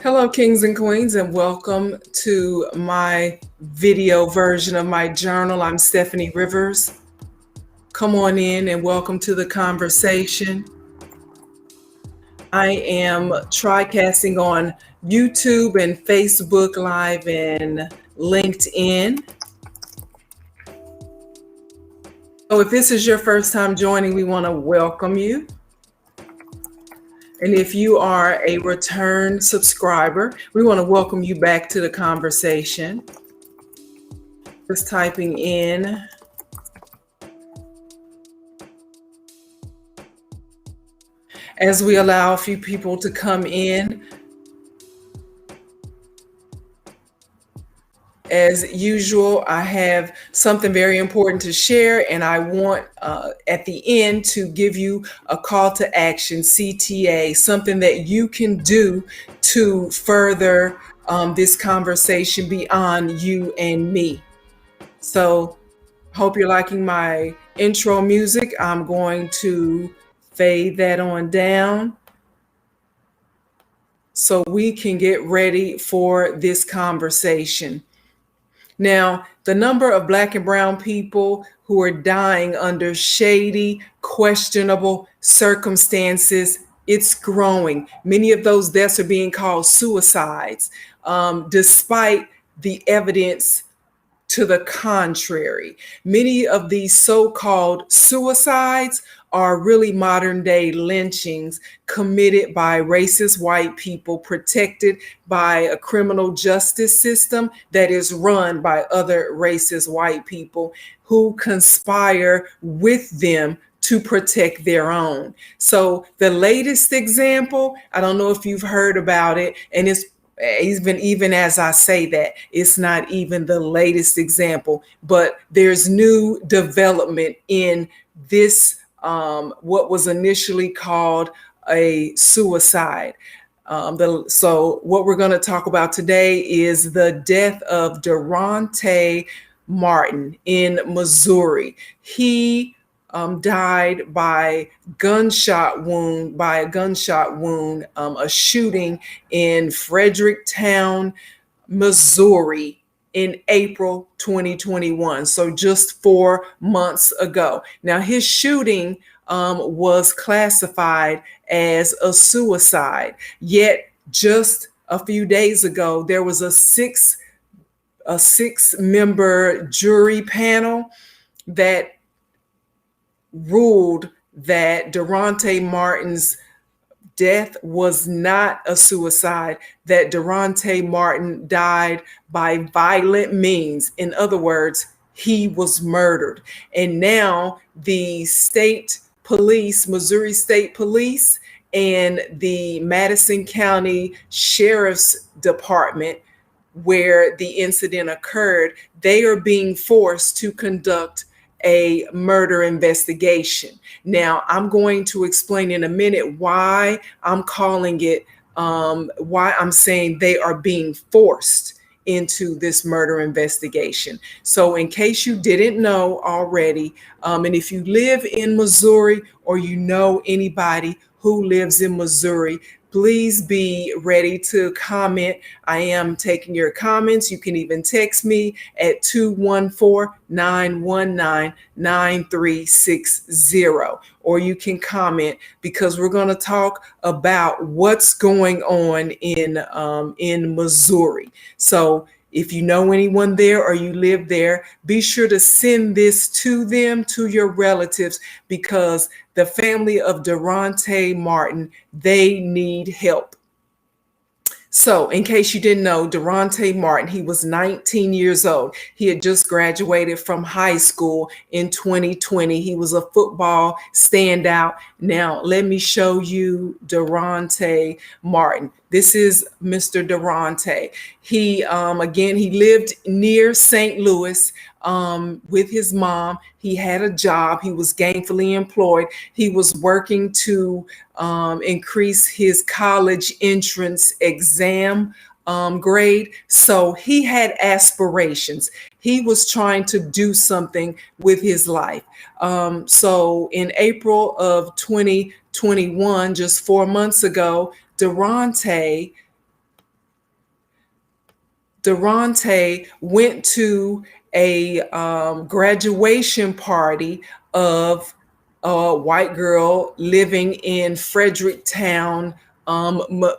Hello, kings and queens, and welcome to my video version of my journal. I'm Steffanie Rivers. Come on in and welcome to the conversation. I am tricasting on YouTube and Facebook Live and LinkedIn. So if this is your first time joining, we want to welcome you. And if you are a return subscriber, we want to welcome you back to the conversation. Just typing in. As we allow a few people to come in. As usual, I have something very important to share, and I want at the end to give you a call to action, CTA, something that you can do to further this conversation beyond you and me. So, hope you're liking my intro music. I'm going to fade that on down so we can get ready for this conversation. Now, the number of Black and brown people who are dying under shady, questionable circumstances, it's growing. Many of those deaths are being called suicides, despite the evidence to the contrary. Many of these so-called suicides are really modern day lynchings committed by racist white people, protected by a criminal justice system that is run by other racist white people who conspire with them to protect their own. So the latest example, I don't know if you've heard about it, and it's even as I say that, it's not even the latest example, but there's new development in this, what was initially called a suicide. So what we're going to talk about today is the death of Derontae Martin in Missouri. He died by a gunshot wound, a shooting in Fredericktown, Missouri in April 2021. So just 4 months ago. Now his shooting was classified as a suicide. Yet just a few days ago, there was a six-member jury panel that ruled that Derontae Martin's death was not a suicide, that Derontae Martin died by violent means. In other words, he was murdered. And now the state police, Missouri State Police, and the Madison County Sheriff's Department, where the incident occurred, they are being forced to conduct a murder investigation. Now, I'm going to explain in a minute why I'm calling it, why I'm saying they are being forced into this murder investigation. So in case you didn't know already, and if you live in Missouri or you know anybody who lives in Missouri, please be ready to comment. I am taking your comments. You can even text me at 214-919-9360, or you can comment, because we're going to talk about what's going on in Missouri. So if you know anyone there or you live there, be sure to send this to them, to your relatives, because the family of Derontae Martin, they need help. So in case you didn't know, Derontae Martin, he was 19 years old. He had just graduated from high school in 2020. He was a football standout. Now, let me show you Derontae Martin. This is Mr. Derontae. He lived near St. Louis with his mom. He had a job. He was gainfully employed. He was working to increase his college entrance exam grade. So he had aspirations. He was trying to do something with his life. So in April of 2021, just 4 months ago, Derontae Derontae went to a graduation party of a white girl living in Fredericktown,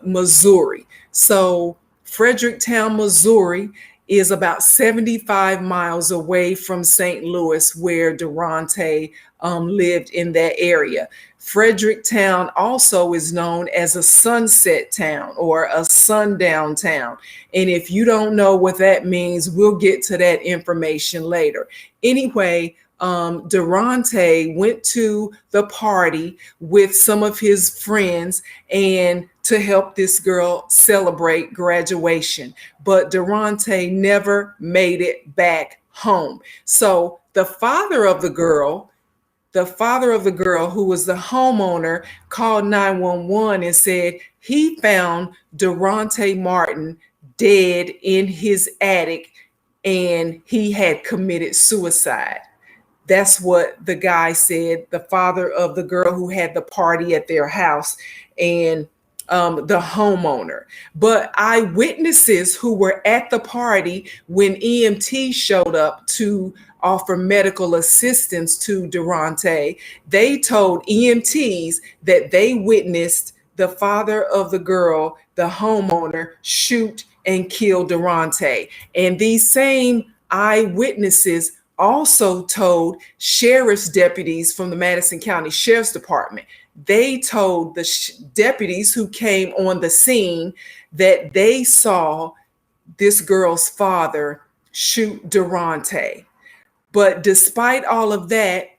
Missouri. So, Fredericktown, Missouri is about 75 miles away from St. Louis, where Derontae lived in that area. Fredericktown also is known as a sunset town or a sundown town. And if you don't know what that means, we'll get to that information later. Anyway, Derontae went to the party with some of his friends and to help this girl celebrate graduation. But Derontae never made it back home. So the father of the girl, who was the homeowner, called 911 and said he found Derontae Martin dead in his attic and he had committed suicide. That's what the guy said, the father of the girl who had the party at their house and the homeowner. But eyewitnesses who were at the party when EMT showed up to offer medical assistance to Derontae, they told EMTs that they witnessed the father of the girl, the homeowner, shoot and kill Derontae. And these same eyewitnesses also told sheriff's deputies from the Madison County Sheriff's Department. They told the deputies who came on the scene that they saw this girl's father shoot Derontae. But despite all of that,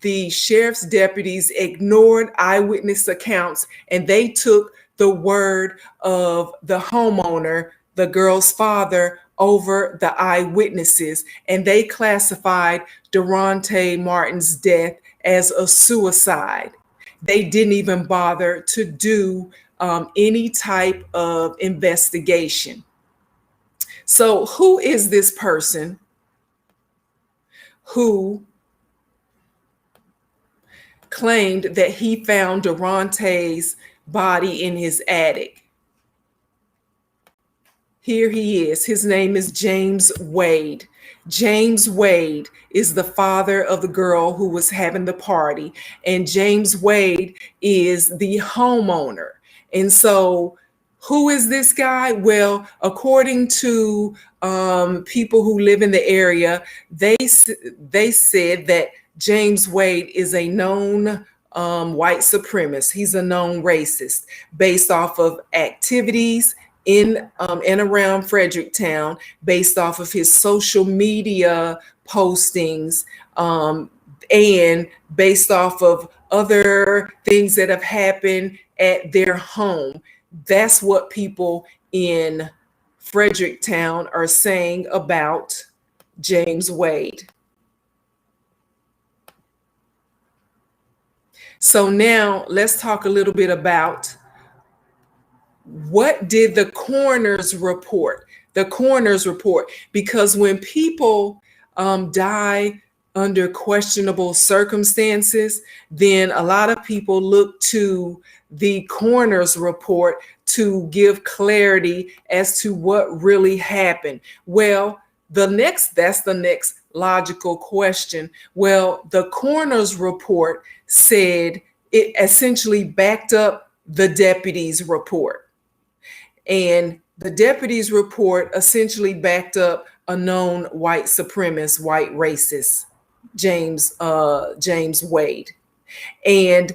the sheriff's deputies ignored eyewitness accounts and they took the word of the homeowner, the girl's father, over the eyewitnesses, and they classified Derontae Martin's death as a suicide. They didn't even bother to do any type of investigation. So who is this person who claimed that he found Derontae's body in his attic? Here he is. His name is James Wade. James Wade is the father of the girl who was having the party, and James Wade is the homeowner. And so, who is this guy? Well, according to people who live in the area, they said that James Wade is a known white supremacist. He's a known racist based off of activities in and around Fredericktown, based off of his social media postings, and based off of other things that have happened at their home. That's what people in Fredericktown are saying about James Wade. So now let's talk a little bit about what did the coroner's report? The coroner's report, because when people die under questionable circumstances, then a lot of people look to the coroner's report to give clarity as to what really happened. Well, that's the next logical question. Well, the coroner's report said it essentially backed up the deputy's report. And the deputy's report essentially backed up a known white supremacist, white racist, James Wade. And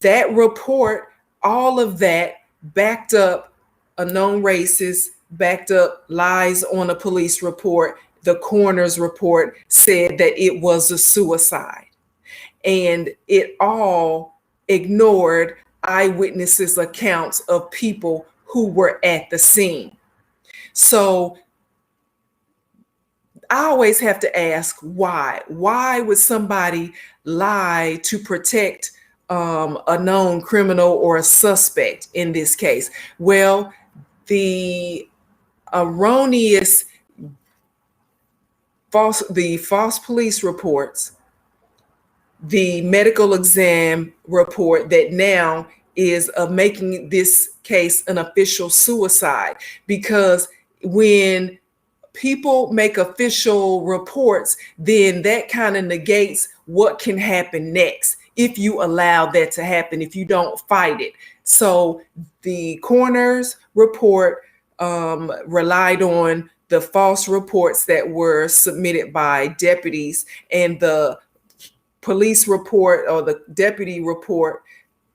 that report, all of that backed up a known racist, backed up lies on a police report. The coroner's report said that it was a suicide. And it all ignored eyewitnesses' accounts of people who were at the scene. So I always have to ask why. Why would somebody lie to protect a known criminal or a suspect in this case? Well, the erroneous false police reports, the medical exam report that now is making this case an official suicide, because when people make official reports, then that kind of negates what can happen next if you allow that to happen, if you don't fight it. So the coroner's report relied on the false reports that were submitted by deputies, and the police report or the deputy report,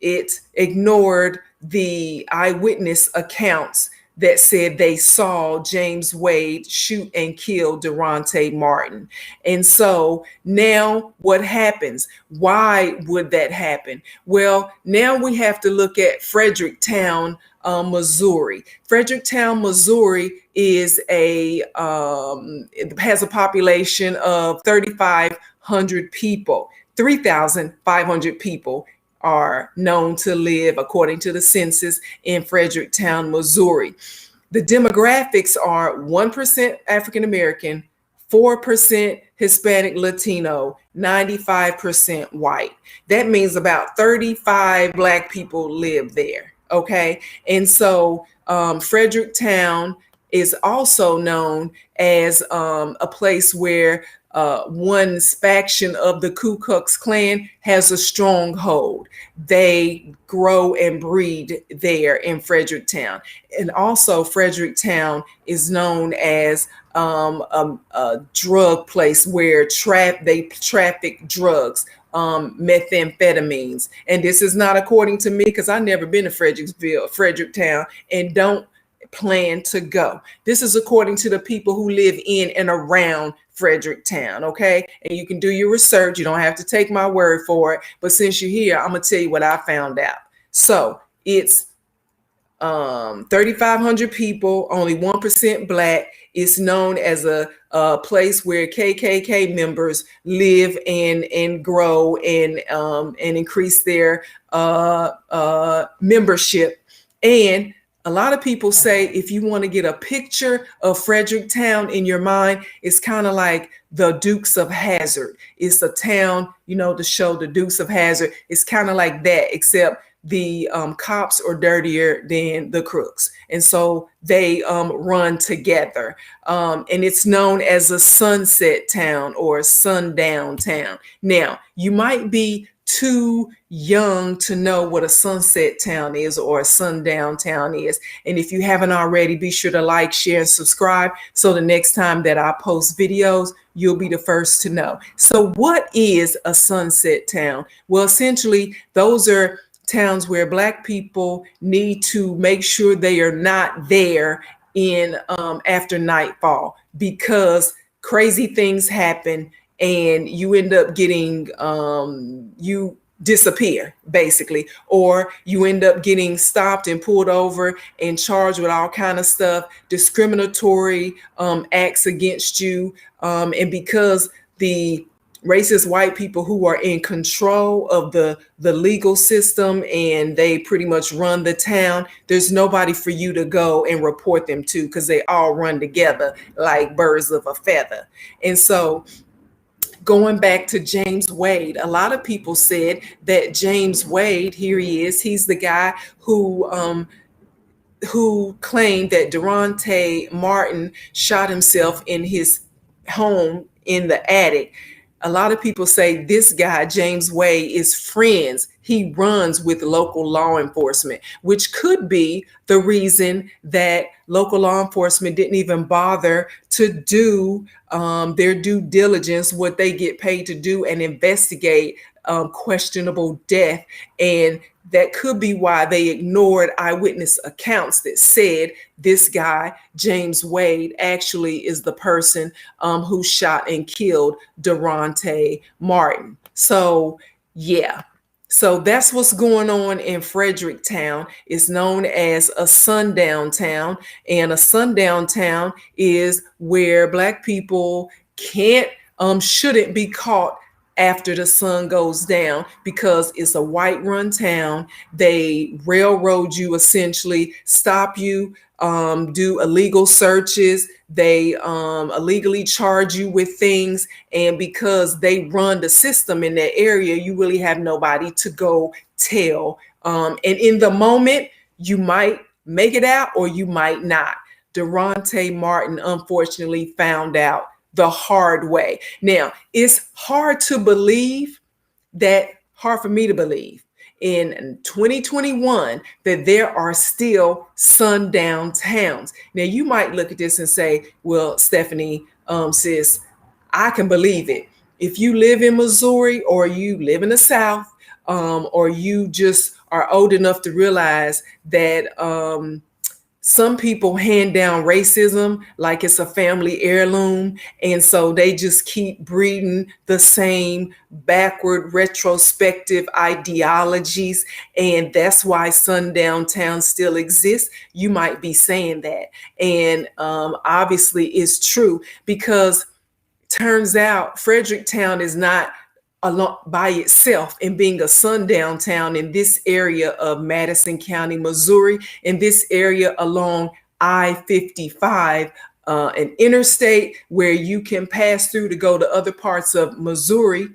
it ignored the eyewitness accounts that said they saw James Wade shoot and kill Derontae Martin. And so now what happens? Why would that happen? Well, now we have to look at Fredericktown, Missouri. Fredericktown, Missouri is it has a population of 3,500 people. 3,500 people are known to live, according to the census, in Fredericktown, Missouri. The demographics are 1% African American, 4% Hispanic Latino, 95% white. That means about 35 Black people live there. Okay. And so Fredericktown is also known as a place where one faction of the Ku Klux Klan has a stronghold. They grow and breed there in Fredericktown. And also Fredericktown is known as a drug place where they traffic drugs, methamphetamines. And this is not according to me, because I've never been to Fredericktown, and don't plan to go. This is according to the people who live in and around Fredericktown. Okay. And you can do your research. You don't have to take my word for it. But since you're here, I'm going to tell you what I found out. So it's 3,500 people, only 1% Black. It's known as a place where KKK members live and grow and increase their membership. And a lot of people say if you want to get a picture of Fredericktown in your mind, it's kind of like the Dukes of Hazzard. It's a town, the show The Dukes of Hazzard. It's kind of like that, except the cops are dirtier than the crooks. And so they run together. And it's known as a sunset town or a sundown town. Now, you might be too young to know what a sunset town is or a sundown town is. And if you haven't already, be sure to like, share, and subscribe, so the next time that I post videos, you'll be the first to know. So what is a sunset town? Well, essentially, those are towns where Black people need to make sure they are not there in after nightfall, because crazy things happen and you end up getting you disappear, basically, or you end up getting stopped and pulled over and charged with all kind of stuff, discriminatory acts against you, and because the racist white people who are in control of the legal system and they pretty much run the town, there's nobody for you to go and report them to, because they all run together like birds of a feather. And so going back to James Wade, a lot of people said that James Wade, here he is, he's the guy who claimed that Derontae Martin shot himself in his home in the attic. A lot of people say this guy, James Wade, is friends. He runs with local law enforcement, which could be the reason that local law enforcement didn't even bother to do their due diligence, what they get paid to do, and investigate questionable death. And that could be why they ignored eyewitness accounts that said this guy, James Wade, actually is the person who shot and killed Derontae Martin. So, yeah. So that's what's going on in Fredericktown. It's known as a sundown town, and a sundown town is where Black people shouldn't be caught after the sun goes down, because it's a white run town. They railroad you, essentially stop you, do illegal searches. They illegally charge you with things. And because they run the system in that area, you really have nobody to go tell. And in the moment, you might make it out or you might not. Derontae Martin unfortunately found out the hard way. Now, it's hard to believe that, hard for me to believe in 2021 that there are still sundown towns. Now, you might look at this and say, well, Steffanie, sis, I can believe it. If you live in Missouri or you live in the South, or you just are old enough to realize that some people hand down racism like it's a family heirloom. And so they just keep breeding the same backward retrospective ideologies. And that's why sundown towns still exist. You might be saying that. And obviously it's true, because turns out Fredericktown is not along by itself in being a sundown town in this area of Madison County, Missouri, in this area along I-55, an interstate where you can pass through to go to other parts of Missouri.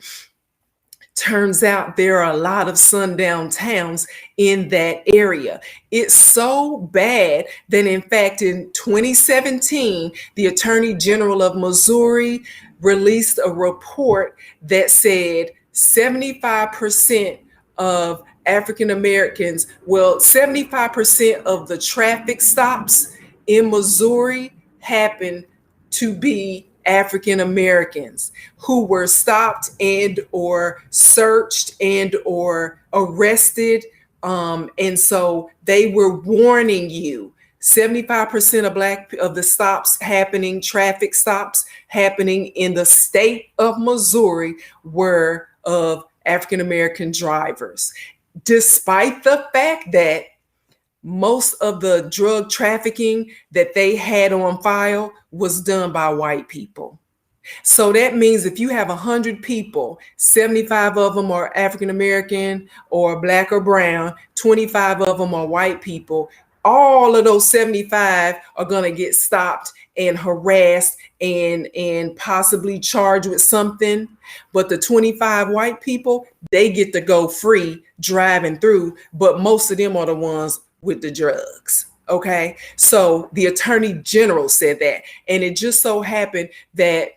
Turns out there are a lot of sundown towns in that area. It's so bad that, in fact, in 2017, the Attorney General of Missouri released a report that said 75% of African Americans, well, 75% of the traffic stops in Missouri happen to be African Americans who were stopped and or searched and or arrested. And so they were warning you, 75% of the stops happening, traffic stops happening in the state of Missouri, were of African American drivers, despite the fact that most of the drug trafficking that they had on file was done by white people. So that means if you have 100 people, 75 of them are African American or black or brown, 25 of them are white people. All of those 75 are going to get stopped and harassed and possibly charged with something. But the 25 white people, they get to go free driving through. But most of them are the ones with the drugs. Okay. So the Attorney General said that. And it just so happened that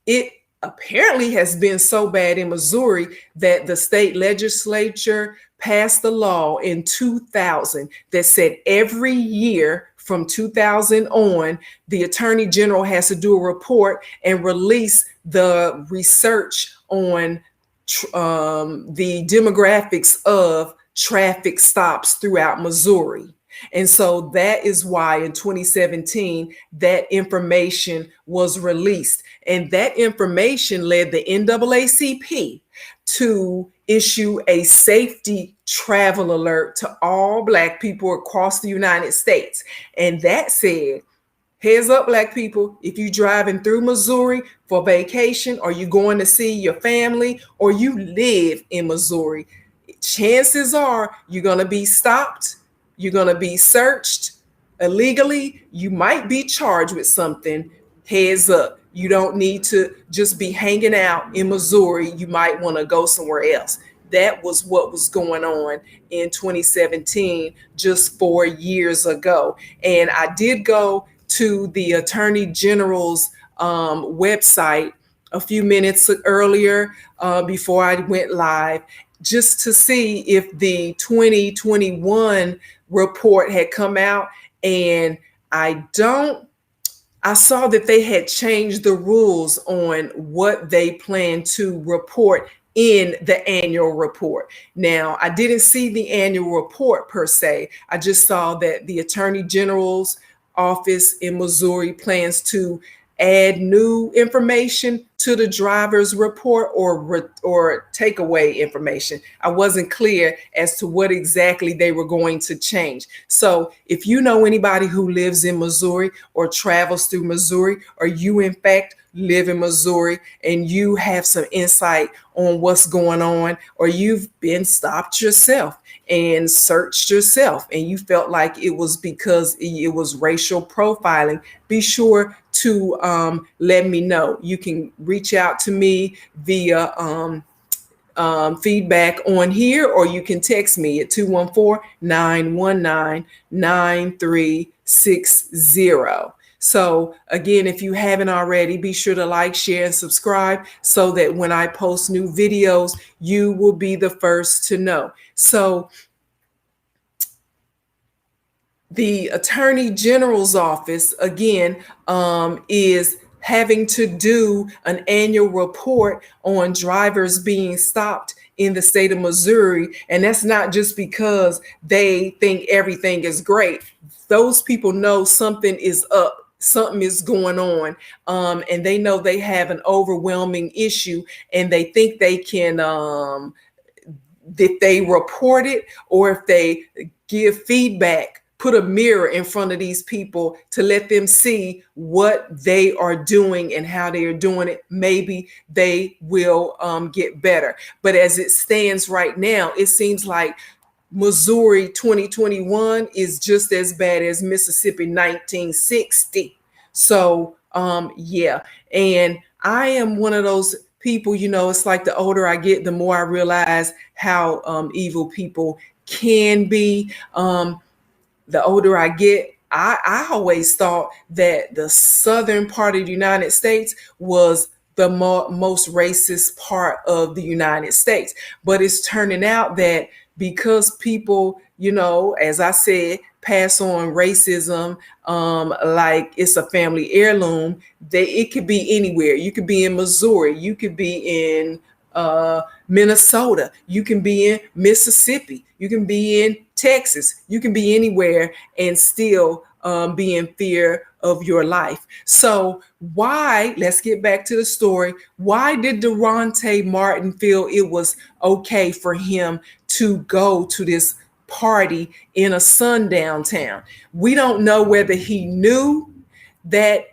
it apparently has been so bad in Missouri that the state legislature passed a law in 2000 that said every year from 2000 on, the Attorney General has to do a report and release the research on the demographics of traffic stops throughout Missouri. And so that is why in 2017, that information was released. And that information led the NAACP to issue a safety travel alert to all Black people across the United States. And that said, heads up, Black people, if you're driving through Missouri for vacation, or you're going to see your family, or you live in Missouri, chances are you're going to be stopped, you're going to be searched illegally, you might be charged with something. Heads up, you don't need to just be hanging out in Missouri. You might want to go somewhere else. That was what was going on in 2017, just 4 years ago. And I did go to the Attorney General's website a few minutes earlier before I went live, just to see if the 2021 report had come out. And I saw that they had changed the rules on what they plan to report in the annual report. Now, I didn't see the annual report per se. I just saw that the Attorney General's office in Missouri plans to add new information to the driver's report or take away information. I wasn't clear as to what exactly they were going to change. So if you know anybody who lives in Missouri or travels through Missouri, or you in fact live in Missouri and you have some insight on what's going on, or you've been stopped yourself and searched yourself and you felt like it was because it was racial profiling, be sure to let me know. You can reach out to me via feedback on here, or you can text me at 214-919-9360. So again, if you haven't already, be sure to like, share, and subscribe so that when I post new videos, you will be the first to know. So the Attorney General's office, again, is having to do an annual report on drivers being stopped in the state of Missouri. And that's not just because they think everything is great. Those people know something is up. Something is going on, and they know they have an overwhelming issue, and they think they can, if they report it or if they give feedback, put a mirror in front of these people to let them see what they are doing and how they are doing it. Maybe they will get better. But as it stands right now, it seems like Missouri 2021 is just as bad as Mississippi 1960. So, yeah. And I am one of those people, it's like the older I get, the more I realize how evil people can be. The older I get, I always thought that the southern part of the United States was the most racist part of the United States. But it's turning out that because people, as I said, pass on racism like it's a family heirloom, it could be anywhere. You could be in Missouri, you could be in Minnesota, you can be in Mississippi, you can be in Texas, you can be anywhere and still be in fear of your life. So let's get back to the story. Why did Derontae Martin feel it was okay for him to go to this party in a sundown town? We don't know whether he knew that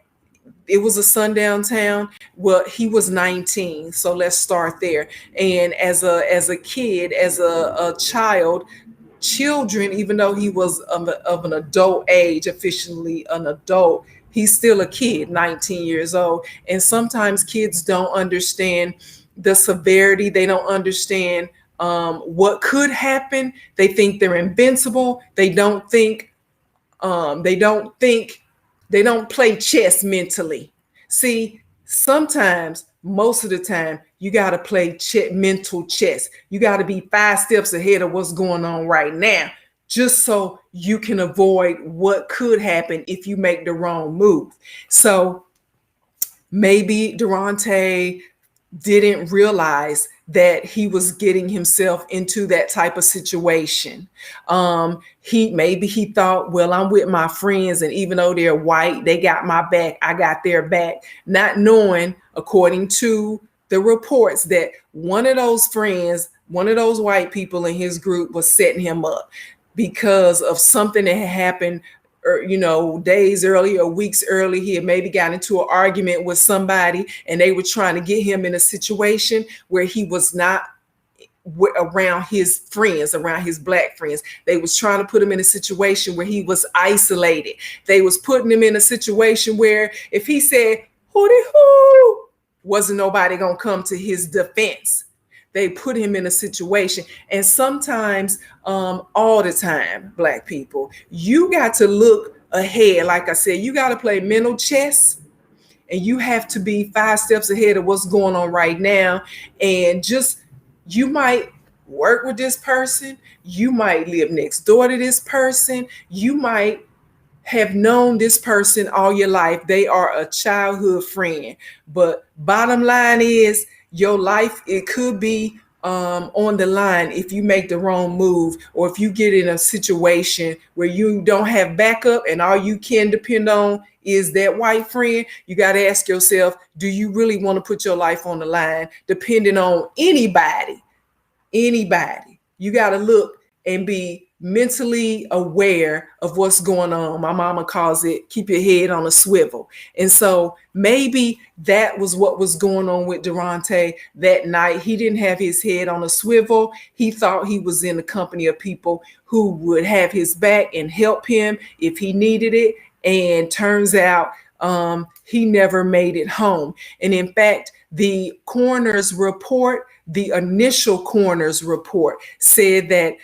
it was a sundown town. Well, he was 19, so let's start there. And as a kid, as a child, children, even though he was of an adult age, officially an adult, he's still a kid, 19 years old. And sometimes kids don't understand the severity. They don't understand what could happen. They think they're invincible. They don't play chess mentally. See, sometimes, most of the time, you got to play mental chess. You got to be 5 steps ahead of what's going on right now, just so you can avoid what could happen if you make the wrong move. So maybe Derontae didn't realize that he was getting himself into that type of situation. He thought, well, I'm with my friends, and even though they're white, they got my back, I got their back, not knowing, according to the reports, that one of those friends, one of those white people in his group, was setting him up because of something that had happened, days earlier or weeks earlier. He had maybe got into an argument with somebody, and they were trying to get him in a situation where he was not around his friends, around his black friends. They was trying to put him in a situation where he was isolated. They was putting him in a situation where if he said hooty hoo, wasn't nobody gonna come to his defense. They put him in a situation. And sometimes, all the time, Black people, you got to look ahead. Like I said, you got to play mental chess, and you have to be 5 steps ahead of what's going on right now. And you might work with this person. You might live next door to this person. You might have known this person all your life. They are a childhood friend. But bottom line is, your life, it could be on the line if you make the wrong move, or if you get in a situation where you don't have backup and all you can depend on is that white friend. You got to ask yourself, do you really want to put your life on the line depending on anybody? You got to look and be mentally aware of what's going on. My mama calls it keep your head on a swivel. And so maybe that was what was going on with Derontae that night. He didn't have his head on a swivel. He thought he was in the company of people who would have his back and help him if he needed it. And turns out he never made it home. And in fact, the coroner's report, the initial coroner's report, said that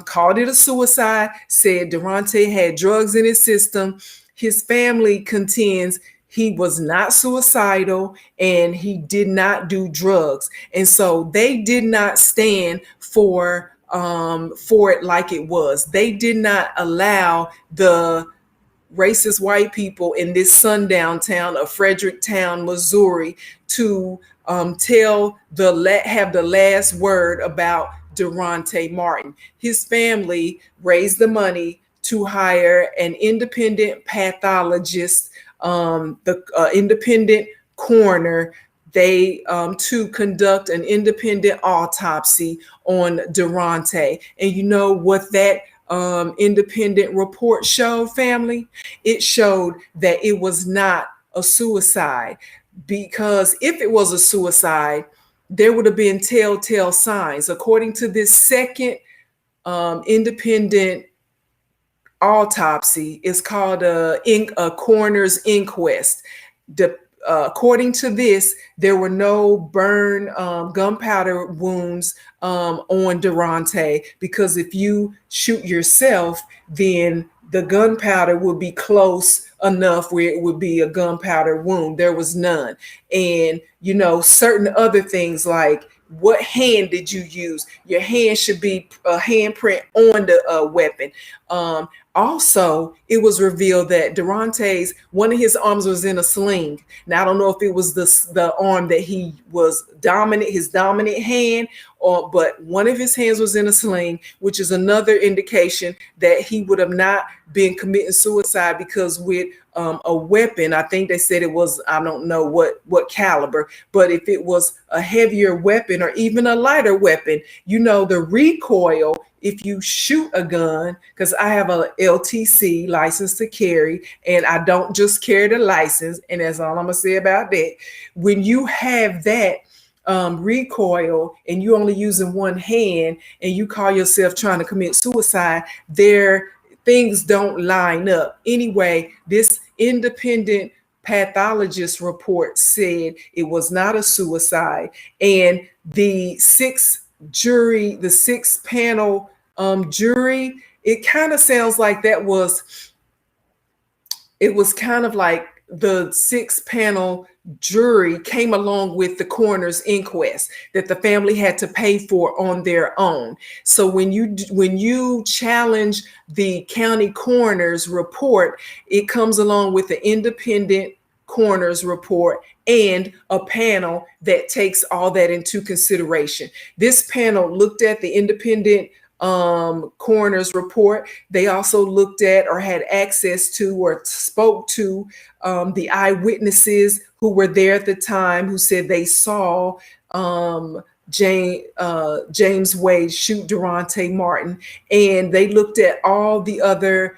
called it a suicide, said Derontae had drugs in his system. His family contends he was not suicidal and he did not do drugs. And so they did not stand for it like it was. They did not allow the racist white people in this sundown town of Fredericktown, Missouri, to have the last word about Derontae Martin. His family raised the money to hire an independent pathologist, the independent coroner. They to conduct an independent autopsy on Derontae. And you know what that independent report showed, family? It showed that it was not a suicide, because if it was a suicide, there would have been telltale signs. According to this second independent autopsy, it's called a coroner's inquest. According to this, there were no gunpowder wounds on Derontae, because if you shoot yourself, then the gunpowder would be close enough where it would be a gunpowder wound. There was none. And, certain other things like, what hand did you use? Your hand should be a handprint on the weapon. Also, it was revealed that Derontae's, one of his arms was in a sling. Now, I don't know if it was the arm that he was his dominant hand, but one of his hands was in a sling, which is another indication that he would have not been committing suicide, because with a weapon, I think they said it was, I don't know what caliber, but if it was a heavier weapon or even a lighter weapon, the recoil, if you shoot a gun, because I have a LTC, license to carry, and I don't just carry the license, and that's all I'm gonna say about that. When you have that recoil and you only using one hand and you call yourself trying to commit suicide, things don't line up. Anyway, this independent pathologist report said it was not a suicide, and the six panel jury, it kind of sounds like it was kind of like the 6-panel jury came along with the coroner's inquest that the family had to pay for on their own. So when you challenge the county coroner's report, it comes along with the independent coroner's report and a panel that takes all that into consideration. This panel looked at the independent coroner's report. They also looked at or had access to or spoke to the eyewitnesses who were there at the time, who said they saw James Wade shoot Derontae Martin. And they looked at all the other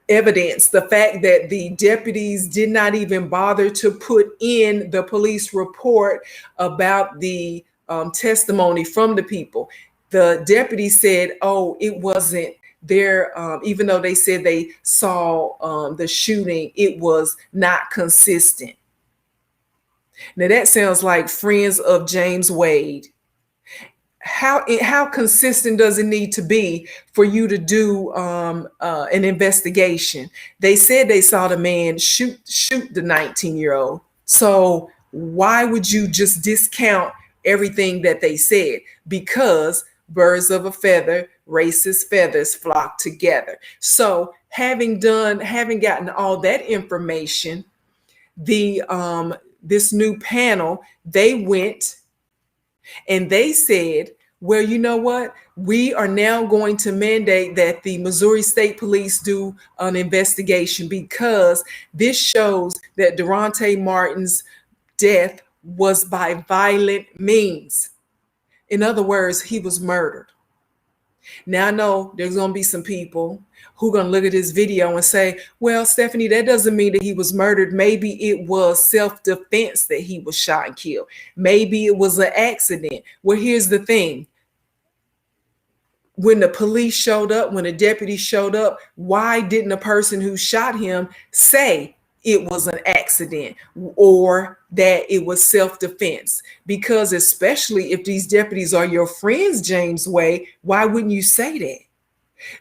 evidence, the fact that the deputies did not even bother to put in the police report about the testimony from the people. The deputy said, oh, it wasn't there. Even though they said they saw the shooting, it was not consistent. Now that sounds like friends of James Wade. How consistent does it need to be for you to do an investigation? They said they saw the man shoot the 19-year-old. So why would you just discount everything that they said? Because birds of a feather, racist feathers flock together. So having gotten all that information, this new panel, they went and they said, well, you know what? We are now going to mandate that the Missouri State Police do an investigation, because this shows that Derontae Martin's death was by violent means. In other words, he was murdered. Now, I know there's going to be some people who are going to look at this video and say, well, Steffanie, that doesn't mean that he was murdered. Maybe it was self-defense that he was shot and killed. Maybe it was an accident. Well, here's the thing. When the police showed up, when the deputy showed up, why didn't the person who shot him say it was an accident or that it was self-defense. Because especially if these deputies are your friends, James Wade, why wouldn't you say that?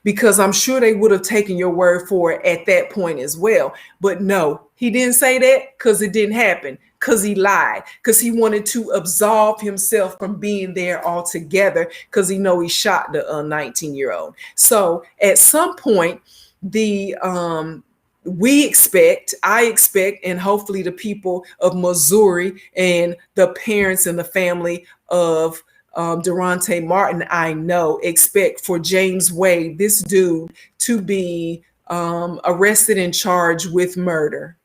Because I'm sure they would have taken your word for it at that point as well. But no, he didn't say that because it didn't happen, because he lied, because he wanted to absolve himself from being there altogether, because he know he shot the 19-year-old. So at some point, the I expect, and hopefully the people of Missouri and the parents and the family of Derontae Martin, I know, expect for James Wade, this dude, to be arrested and charged with murder.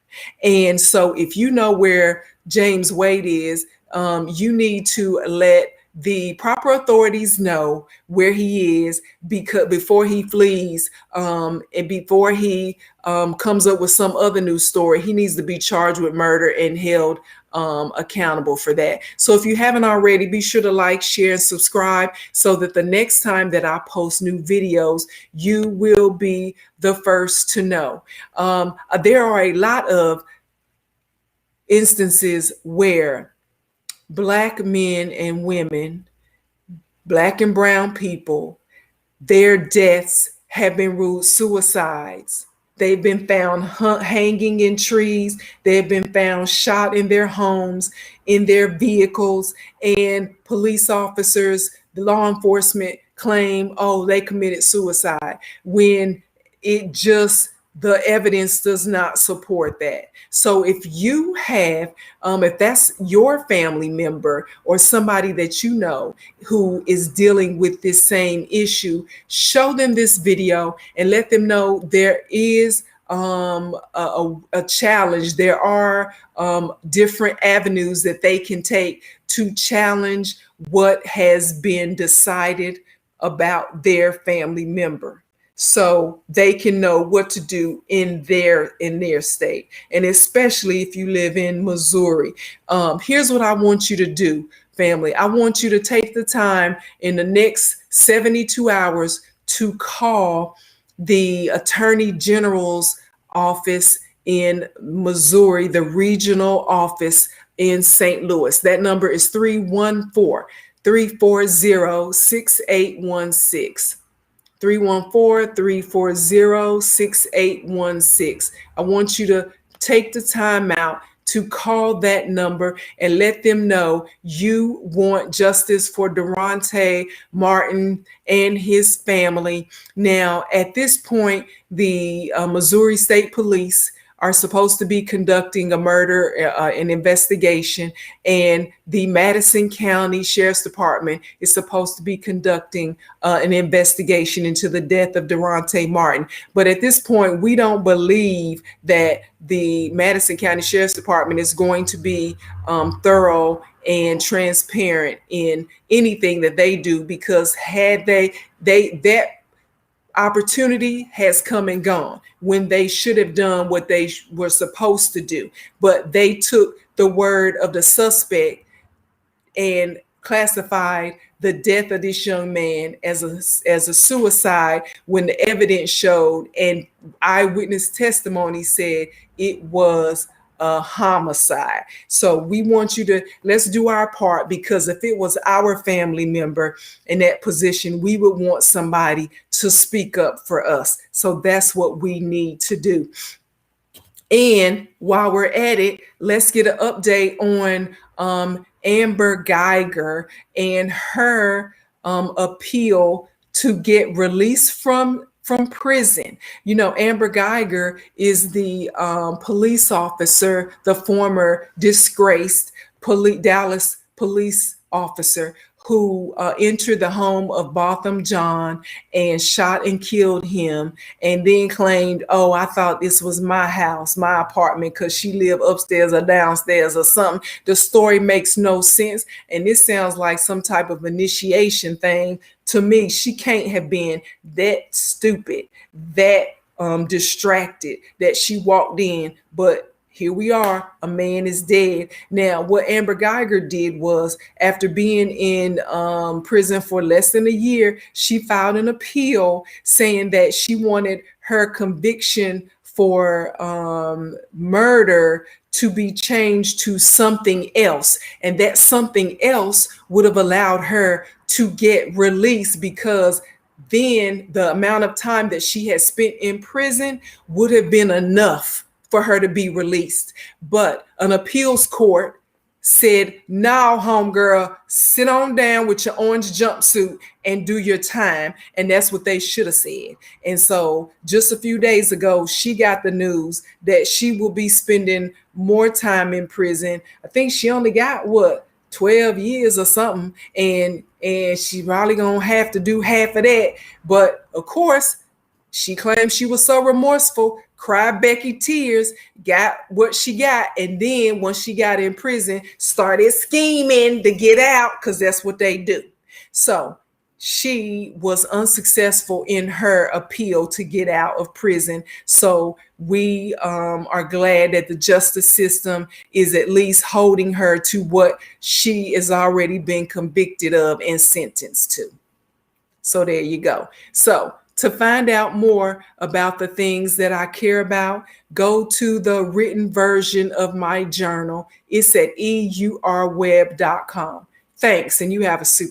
And so if you know where James Wade is, you need to let the proper authorities know where he is, because before he flees, and before he comes up with some other news story, he needs to be charged with murder and held accountable for that. So if you haven't already, be sure to like, share, and subscribe so that the next time that I post new videos, you will be the first to know. There are a lot of instances where Black men and women, Black and brown people, their deaths have been ruled suicides. They've been found hanging in trees. They've been found shot in their homes, in their vehicles, and police officers, the law enforcement claim, oh, they committed suicide, when the evidence does not support that. So if you have, if that's your family member or somebody that you know who is dealing with this same issue, show them this video and let them know there is a challenge. There are different avenues that they can take to challenge what has been decided about their family member, so they can know what to do in their state. And especially if you live in Missouri, here's what I want you to do, family. I want you to take the time in the next 72 hours to call the Attorney General's office in Missouri, the regional office in St. Louis. That number is 314-340-6816. 314-340-6816. I want you to take the time out to call that number and let them know you want justice for Derontae Martin and his family. Now, at this point, the Missouri State Police are supposed to be conducting a murder, an investigation, and the Madison County Sheriff's Department is supposed to be conducting an investigation into the death of Derontae Martin. But at this point, we don't believe that the Madison County Sheriff's Department is going to be thorough and transparent in anything that they do, because had that opportunity has come and gone when they should have done what they were supposed to do. But they took the word of the suspect and classified the death of this young man as a suicide, when the evidence showed and eyewitness testimony said it was a homicide. So we want you to, let's do our part, because if it was our family member in that position, we would want somebody to speak up for us. So that's what we need to do. And while we're at it, let's get an update on Amber Geiger and her appeal to get released from prison. You know, Amber Geiger is the police officer, the former disgraced Dallas police officer who entered the home of Botham John and shot and killed him, and then claimed, oh, I thought this was my house, my apartment, because she lived upstairs or downstairs or something. The story makes no sense, and this sounds like some type of initiation thing to me. She can't have been that stupid, that distracted, that she walked in, but here we are, a man is dead. Now, what Amber Geiger did was, after being in prison for less than a year, she filed an appeal saying that she wanted her conviction for murder to be changed to something else. And that something else would have allowed her to get released, because then the amount of time that she had spent in prison would have been enough for her to be released. But an appeals court said, "Now, homegirl, sit on down with your orange jumpsuit and do your time." And that's what they should have said. And so just a few days ago, she got the news that she will be spending more time in prison. I think she only got 12 years or something. And she probably gonna have to do half of that. But of course, she claimed she was so remorseful, cried Becky tears, got what she got, and then once she got in prison, started scheming to get out, because that's what they do. So she was unsuccessful in her appeal to get out of prison. So we are glad that the justice system is at least holding her to what she has already been convicted of and sentenced to. So there you go. So to find out more about the things that I care about, go to the written version of my journal. It's at eurweb.com. Thanks, and you have a super